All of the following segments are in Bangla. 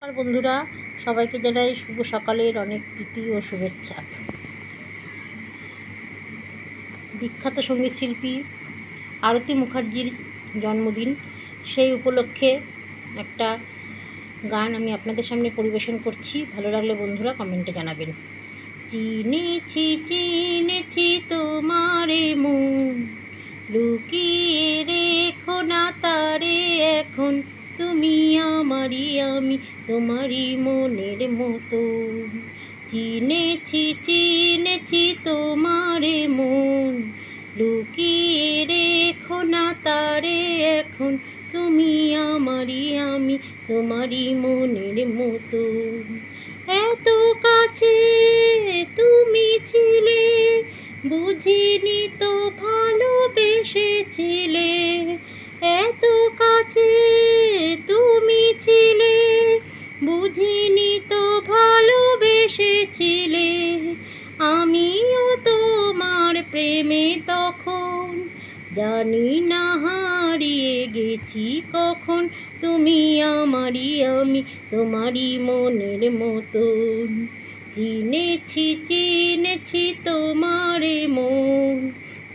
আর বন্ধুরা, সবাইকে জানাই শুভ সকালের অনেক প্রীতি ও শুভেচ্ছা। বিখ্যাত সঙ্গীত শিল্পী আরতি মুখার্জির জন্মদিন, সেই উপলক্ষে একটা গান আমি আপনাদের সামনে পরিবেশন করছি। ভালো লাগলে বন্ধুরা কমেন্টে জানাবেন। চিনেছি চিনেছি তোমারে মন, লুকিয়ে রেখো না তারে এখন, তুমি আমারই আমি তোমারই মনের মতো। চিনেছি চিনেছি তোমারে মন, লুকিয়ে রেখো না তারে এখন, তুমি আমারই আমি তোমারই মনের মতো। এত কাছে তুমি ছিলে, বুঝিনি তো ভালোবেসেছিলে। এত কাছে তুমি ছিলে, বুঝিনি তো ভালোবেসেছিলে। আমিও তোমার প্রেমে তখন, জানি না হারিয়ে গেছি কখন, তুমি আমারই আমি তোমারই মনের মতন। চিনেছি চিনেছি তোমারে মন,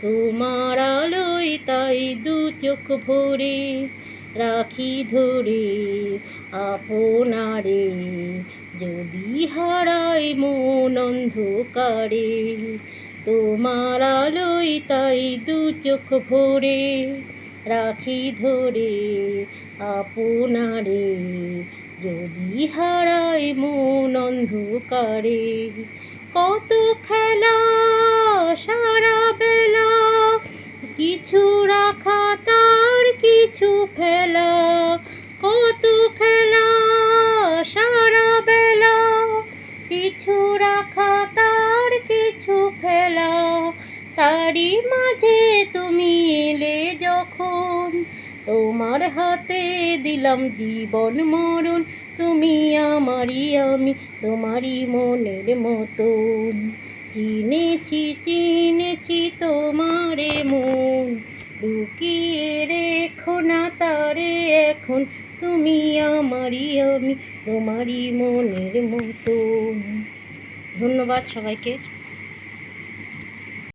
তোমার আলোয় তাই দু চোখ ভরে রাখি ধরে আপনারে, যদি হারাই মন অন্ধকারে। তোমার আলোয় তাই দু চোখ ভরে রাখি ধরে আপনারে, যদি হারাই মন অন্ধকারে। কত খেলা সারা বেলা, কিছু রাখা তার কিছু ফেলা। কত খেলা সারা বেলা, কিছু রাখা তার কিছু ফেলা। তারই মাঝে তুমি এলে যখন, তোমার হাতে দিলাম জীবন মরণ, তুমি আমারই আমি তোমারই মনের মতন। চিনেছি চিনেছি তোমারে মন, লুকিয়ে রেখো না তারে এখন, তুমি আমারই আমি তোমারই মনের মতন। ধন্যবাদ সবাইকে।